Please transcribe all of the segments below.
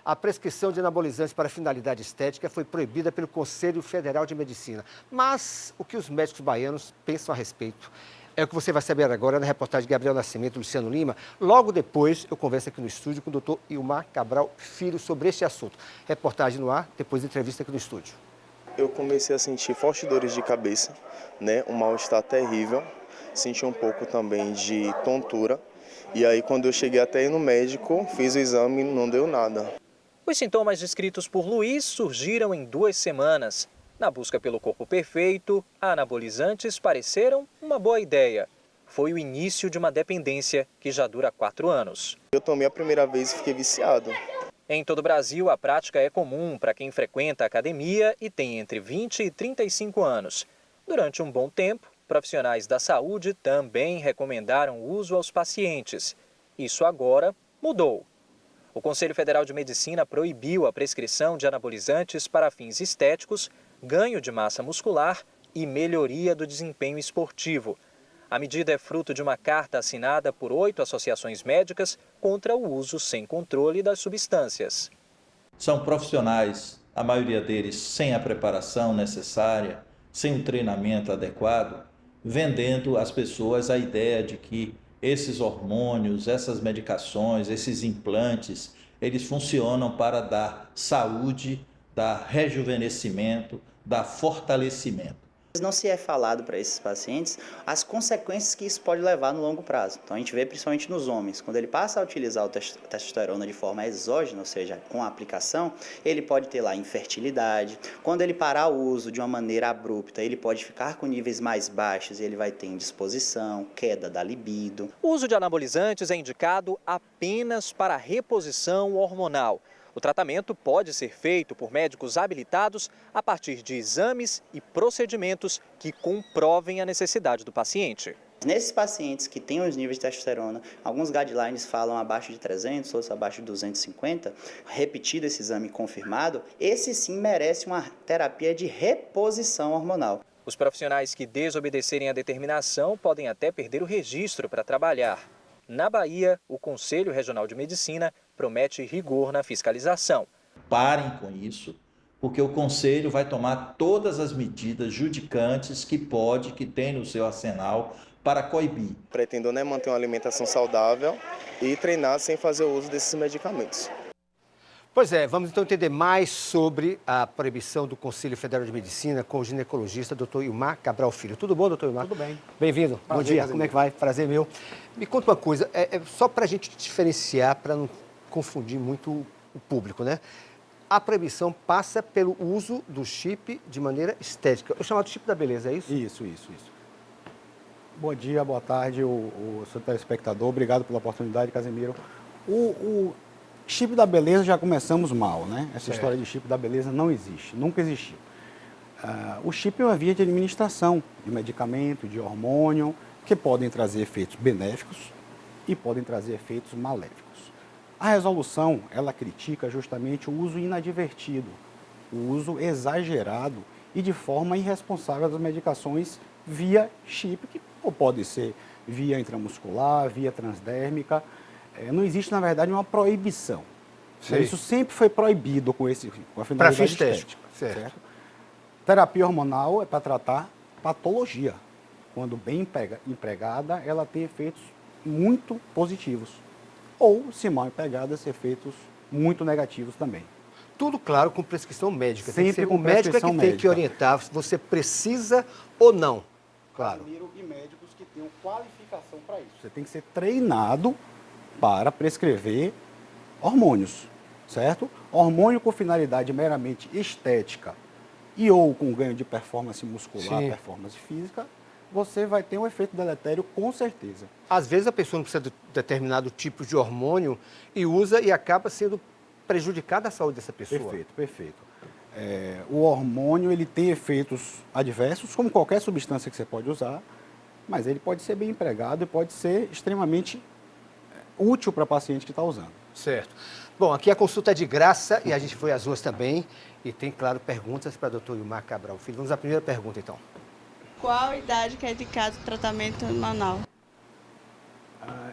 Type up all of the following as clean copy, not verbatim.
A prescrição de anabolizantes para finalidade estética foi proibida pelo Conselho Federal de Medicina. Mas o que os médicos baianos pensam a respeito é o que você vai saber agora na reportagem de Gabriel Nascimento e Luciano Lima. Logo depois, eu converso aqui no estúdio com o doutor Ilmar Cabral Filho sobre este assunto. Reportagem no ar, depois da entrevista aqui no estúdio. Eu comecei a sentir fortes dores de cabeça, um mal-estar terrível. Senti um pouco também de tontura. E aí, quando eu cheguei até ir no médico, fiz o exame e não deu nada. Os sintomas descritos por Luiz surgiram em 2 semanas. Na busca pelo corpo perfeito, anabolizantes pareceram uma boa ideia. Foi o início de uma dependência que já dura 4 anos. Eu tomei a primeira vez e fiquei viciado. Em todo o Brasil, a prática é comum para quem frequenta a academia e tem entre 20 e 35 anos. Durante um bom tempo, profissionais da saúde também recomendaram o uso aos pacientes. Isso agora mudou. O Conselho Federal de Medicina proibiu a prescrição de anabolizantes para fins estéticos, ganho de massa muscular e melhoria do desempenho esportivo. A medida é fruto de uma carta assinada por 8 associações médicas contra o uso sem controle das substâncias. São profissionais, a maioria deles sem a preparação necessária, sem um treinamento adequado, vendendo às pessoas a ideia de que esses hormônios, essas medicações, esses implantes, eles funcionam para dar saúde, dar rejuvenescimento, dar fortalecimento. Não se é falado para esses pacientes as consequências que isso pode levar no longo prazo. Então a gente vê principalmente nos homens, quando ele passa a utilizar a testosterona de forma exógena, ou seja, com a aplicação, ele pode ter lá infertilidade. Quando ele parar o uso de uma maneira abrupta, ele pode ficar com níveis mais baixos e ele vai ter indisposição, queda da libido. O uso de anabolizantes é indicado apenas para reposição hormonal. O tratamento pode ser feito por médicos habilitados a partir de exames e procedimentos que comprovem a necessidade do paciente. Nesses pacientes que têm os níveis de testosterona, alguns guidelines falam abaixo de 300, outros abaixo de 250, repetido esse exame confirmado, esse sim merece uma terapia de reposição hormonal. Os profissionais que desobedecerem à determinação podem até perder o registro para trabalhar. Na Bahia, o Conselho Regional de Medicina promete rigor na fiscalização. Parem com isso, porque o Conselho vai tomar todas as medidas judicantes que tem no seu arsenal para coibir. Pretendo manter uma alimentação saudável e treinar sem fazer o uso desses medicamentos. Pois é, vamos então entender mais sobre a proibição do Conselho Federal de Medicina com o ginecologista Dr. Ilmar Cabral Filho. Tudo bom, doutor Ilmar? Tudo bem. Bem-vindo. Bom dia. Como é que vai? Prazer meu. Me conta uma coisa, só para a gente diferenciar, para não confundir muito o público, né? A proibição passa pelo uso do chip de maneira estética. O chamado chip da beleza, é isso? Isso. Bom dia, boa tarde, o seu telespectador. Obrigado pela oportunidade, Casemiro. O chip da beleza já começamos mal, né? Essa história de chip da beleza não existe, nunca existiu. O chip é uma via de administração de medicamento, de hormônio, que podem trazer efeitos benéficos e podem trazer efeitos maléficos. A resolução, ela critica justamente o uso inadvertido, o uso exagerado e de forma irresponsável das medicações via chip, que pode ser via intramuscular, via transdérmica. Não existe, na verdade, uma proibição. Sim. Isso sempre foi proibido com a finalidade estética. Certo? Terapia hormonal é para tratar patologia. Quando bem empregada, ela tem efeitos muito positivos. Ou, se mal empregada, efeitos muito negativos também. Tudo, claro, com prescrição médica. Sempre tem que ser com o médico que prescrição tem que médica. orientar se você precisa ou não. Claro. E médicos que tenham qualificação para isso. Você tem que ser treinado para prescrever hormônios, certo? Hormônio com finalidade meramente estética e ou com ganho de performance muscular, Sim. performance física, você vai ter um efeito deletério com certeza. Às vezes a pessoa não precisa de determinado tipo de hormônio e usa e acaba sendo prejudicada a saúde dessa pessoa. Perfeito. O hormônio ele tem efeitos adversos, como qualquer substância que você pode usar, mas ele pode ser bem empregado e pode ser extremamente útil para o paciente que está usando. Certo. Bom, aqui a consulta é de graça e a gente foi às ruas também e tem, claro, perguntas para o Dr. Ilmar Cabral Filho. Vamos à primeira pergunta, então. Qual idade que é indicado o tratamento hormonal?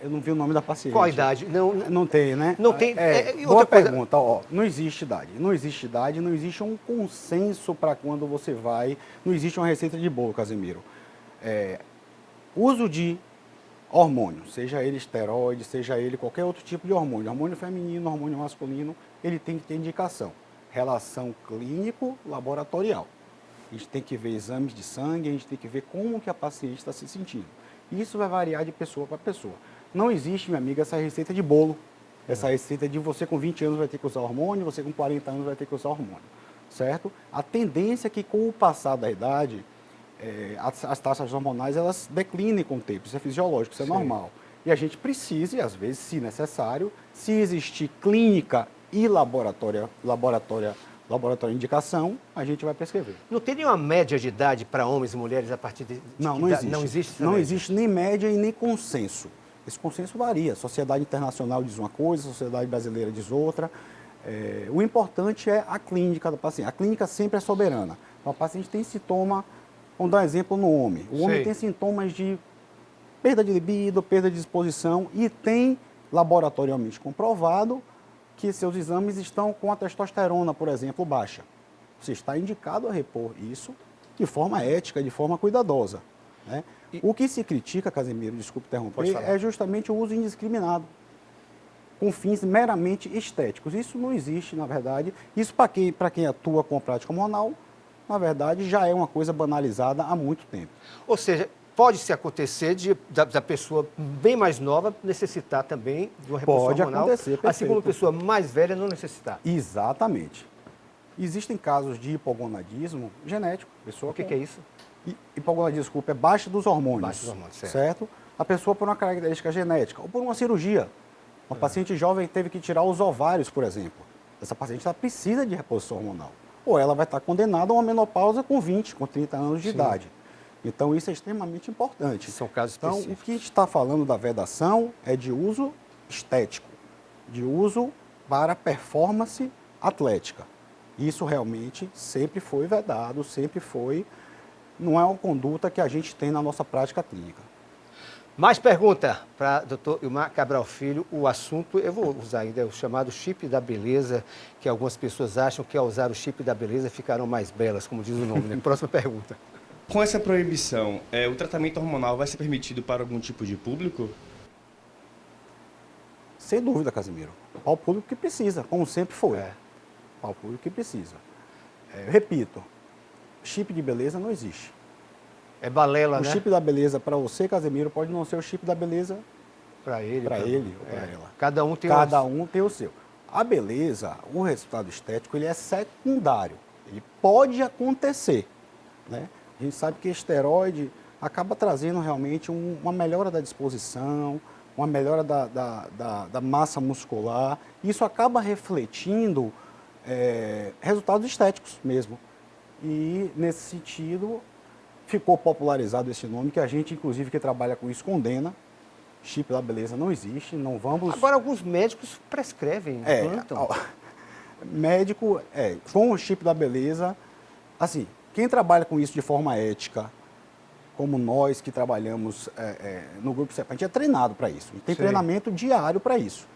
Eu não vi o nome da paciente. Qual a idade? Não tem, né? Não tem. Boa outra coisa- pergunta. Ó, não existe idade. Não existe idade, não existe um consenso para quando você vai. Não existe uma receita de bolo, Casemiro. Uso de hormônio, seja ele esteroide, seja ele qualquer outro tipo de hormônio feminino, hormônio masculino, ele tem que ter indicação. Relação clínico-laboratorial. A gente tem que ver exames de sangue, a gente tem que ver como que a paciente está se sentindo. Isso vai variar de pessoa para pessoa. Não existe, minha amiga, essa receita de bolo. Essa receita de você com 20 anos vai ter que usar hormônio, você com 40 anos vai ter que usar hormônio. Certo? A tendência é que com o passar da idade, as taxas hormonais elas declinem com o tempo. Isso é fisiológico, isso é normal. E a gente precisa, e às vezes, se necessário, se existir clínica e laboratório indicação, a gente vai prescrever. Não tem nenhuma média de idade para homens e mulheres a partir de Não, que não idade? existe. Não existe essa Não média? existe nem média e nem consenso. Esse consenso varia. A Sociedade Internacional diz uma coisa, a Sociedade Brasileira diz outra. O importante é a clínica do paciente. A clínica sempre é soberana. Então, o paciente tem sintoma, vamos dar um exemplo no homem. O homem Sei. tem sintomas de perda de libido, perda de disposição e tem laboratorialmente comprovado que seus exames estão com a testosterona, por exemplo, baixa. Você está indicado a repor isso de forma ética, de forma cuidadosa. Né? O que se critica, Casemiro, desculpe Pode interromper, falar. é justamente o uso indiscriminado, com fins meramente estéticos. Isso não existe, na verdade. Isso, para quem atua com a prática hormonal, na verdade, já é uma coisa banalizada há muito tempo. Ou seja, pode-se acontecer da pessoa bem mais nova necessitar também de uma reposição Pode hormonal, acontecer, assim como a perfeito. pessoa mais velha não necessitar. Exatamente. Existem casos de hipogonadismo genético. Pessoa O que é isso? Hipogonadismo, desculpa, é baixa dos hormônios. Baixa dos hormônios, certo. certo? A pessoa por uma característica genética ou por uma cirurgia. Uma paciente jovem teve que tirar os ovários, por exemplo. Essa paciente ela precisa de reposição hormonal. Ou ela vai estar condenada a uma menopausa com 20, com 30 anos de idade. Então, isso é extremamente importante. São casos Então, o específicos. que a gente está falando da vedação é de uso estético, de uso para performance atlética. Isso realmente sempre foi vedado, sempre foi. Não é uma conduta que a gente tem na nossa prática clínica. Mais pergunta para o doutor Ilmar Cabral Filho. O assunto, eu vou usar ainda, é o chamado chip da beleza, que algumas pessoas acham que ao usar o chip da beleza ficarão mais belas, como diz o nome. Né? Próxima pergunta. Com essa proibição, o tratamento hormonal vai ser permitido para algum tipo de público? Sem dúvida, Casimiro. Ao público que precisa, como sempre foi. É. Ao público que precisa. Repito, chip de beleza não existe. É balela, O né? chip da beleza para você, Casemiro, pode não ser o chip da beleza Para ele. para ele ou para ela. Cada um tem Cada um tem o seu. A beleza, o resultado estético, ele é secundário. Ele pode acontecer. Né? A gente sabe que esteroide acaba trazendo realmente uma melhora da disposição, uma melhora da massa muscular. Isso acaba refletindo resultados estéticos mesmo. E, nesse sentido, ficou popularizado esse nome, que a gente, inclusive, que trabalha com isso, condena. Chip da beleza não existe, não vamos... Agora, alguns médicos prescrevem, implantam. Médico, com o chip da beleza, assim, quem trabalha com isso de forma ética, como nós que trabalhamos no Grupo CEPA, a gente é treinado para isso, a gente tem Sim. treinamento diário para isso.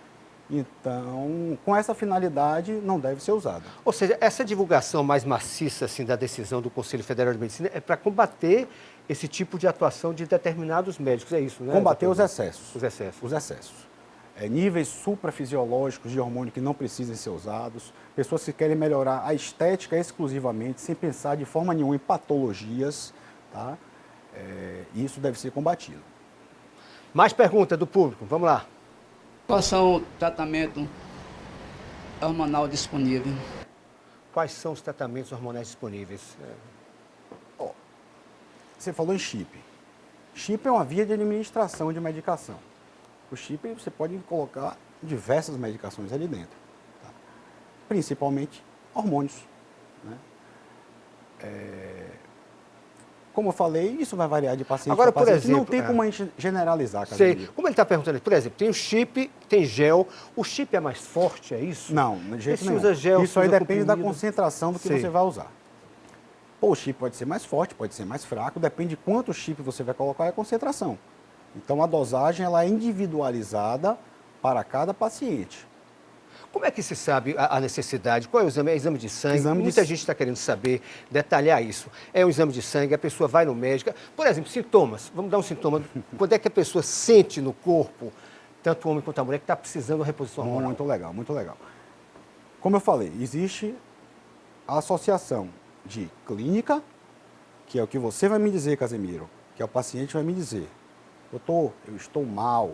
Então, com essa finalidade, não deve ser usado. Ou seja, essa divulgação mais maciça assim, da decisão do Conselho Federal de Medicina é para combater esse tipo de atuação de determinados médicos, é isso, né? Combater doutor? os excessos. Os excessos. Os excessos. Níveis suprafisiológicos de hormônio que não precisem ser usados, pessoas que querem melhorar a estética exclusivamente, sem pensar de forma nenhuma em patologias, tá? Isso deve ser combatido. Mais pergunta do público, vamos lá. Quais são o tratamento hormonal disponível? Quais são os tratamentos hormonais disponíveis? Você falou em chip. Chip é uma via de administração de medicação. O chip você pode colocar diversas medicações ali dentro. Tá? Principalmente hormônios. Né? Como eu falei, isso vai variar de paciente Agora, para por paciente. Não exemplo, tem como a gente generalizar, Sei. Casimiro. Como ele está perguntando, por exemplo, tem o chip, tem gel. O chip é mais forte, é isso? Não, de jeito Se nenhum. usa gel, Isso se aí usa depende da comprimido. concentração do que Sei. você vai usar. Pô, o chip pode ser mais forte, pode ser mais fraco, depende de quanto chip você vai colocar e a concentração. Então, a dosagem ela é individualizada para cada paciente. Como é que se sabe a necessidade? Qual é o exame? É exame de sangue? Exame de Muita gente está querendo saber, detalhar isso. É um exame de sangue, a pessoa vai no médico. Por exemplo, sintomas. Vamos dar um sintoma. Quando é que a pessoa sente no corpo, tanto o homem quanto a mulher, que está precisando de uma reposição hormonal? Muito legal, muito legal. Como eu falei, existe a associação de clínica, que é o que você vai me dizer, Casemiro, que é o paciente vai me dizer: doutor, eu estou mal,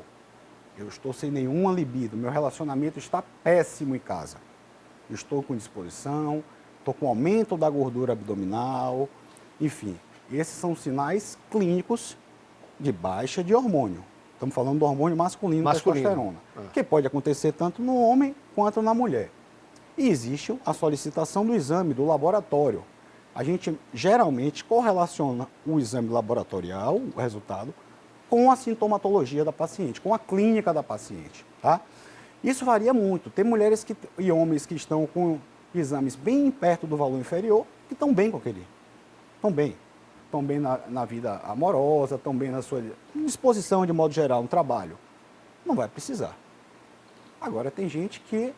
eu estou sem nenhuma libido, meu relacionamento está péssimo em casa. Eu estou com disposição, estou com aumento da gordura abdominal, enfim. Esses são sinais clínicos de baixa de hormônio. Estamos falando do hormônio masculino. Testosterona, que pode acontecer tanto no homem quanto na mulher. E existe a solicitação do exame do laboratório. A gente geralmente correlaciona o exame laboratorial, o resultado, com a sintomatologia da paciente, com a clínica da paciente, tá? Isso varia muito. Tem mulheres e homens que estão com exames bem perto do valor inferior, que estão bem com aquele. Estão bem. Estão bem na vida amorosa, estão bem na sua disposição, de modo geral, no trabalho. Não vai precisar. Agora, tem gente que,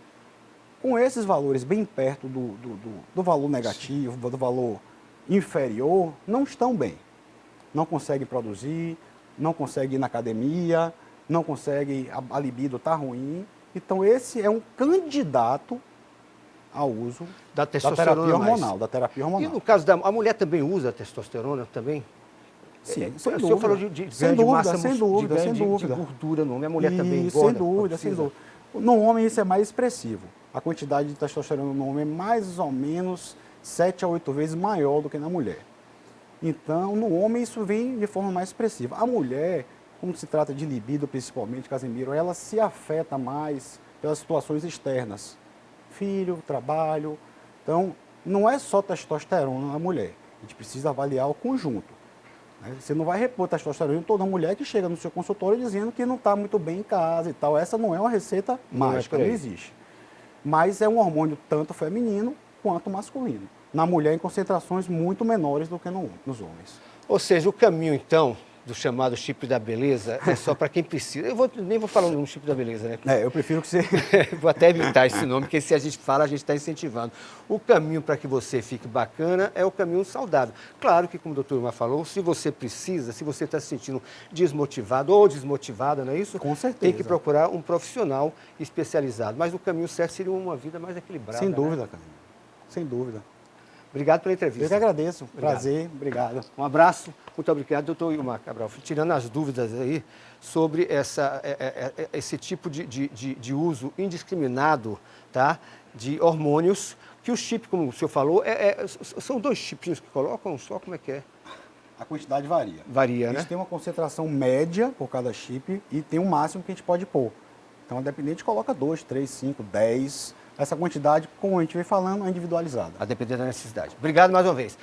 com esses valores bem perto do valor negativo, do valor inferior, não estão bem. Não conseguem produzir, não consegue ir na academia, não consegue, a libido está ruim. Então, esse é um candidato ao uso da terapia hormonal. E no caso a mulher também usa a testosterona também? Sim, o senhor falou de ganho de massa muscular, de gordura no homem, a mulher também engorda? Sem dúvida. No homem isso é mais expressivo. A quantidade de testosterona no homem é mais ou menos 7 a 8 vezes maior do que na mulher. Então, no homem isso vem de forma mais expressiva. A mulher, como se trata de libido principalmente, Casemiro, ela se afeta mais pelas situações externas. Filho, trabalho. Então, não é só testosterona na mulher. A gente precisa avaliar o conjunto. Você não vai repor testosterona em toda mulher que chega no seu consultório dizendo que não está muito bem em casa e tal. Essa não é uma receita mágica, não existe. Mas é um hormônio tanto feminino quanto masculino. Na mulher, em concentrações muito menores do que nos homens. Ou seja, o caminho, então, do chamado chip da beleza é só para quem precisa. Nem vou falar no chip da beleza, né? Eu prefiro que você... Vou até evitar esse nome, porque se a gente fala, a gente está incentivando. O caminho para que você fique bacana é o caminho saudável. Claro que, como o doutor Ilmar falou, se você precisa, se você está se sentindo desmotivado ou desmotivada, não é isso? Com certeza. Tem que procurar um profissional especializado. Mas o caminho certo seria uma vida mais equilibrada. Sem dúvida, né? cara. Sem dúvida. Obrigado pela entrevista. Eu que agradeço. Prazer. Obrigado. Um abraço. Muito obrigado, doutor Ilmar Cabral. Tirando as dúvidas aí sobre esse tipo de uso indiscriminado, tá, de hormônios, que o chip, como o senhor falou, são 2 chipinhos que colocam só, como é que é? A quantidade varia. Varia, né? A gente tem uma concentração média por cada chip e tem um máximo que a gente pode pôr. Então, independente, coloca 2, 3, 5, 10... Essa quantidade, como a gente vem falando, é individualizada. A depender da necessidade. Obrigado mais uma vez.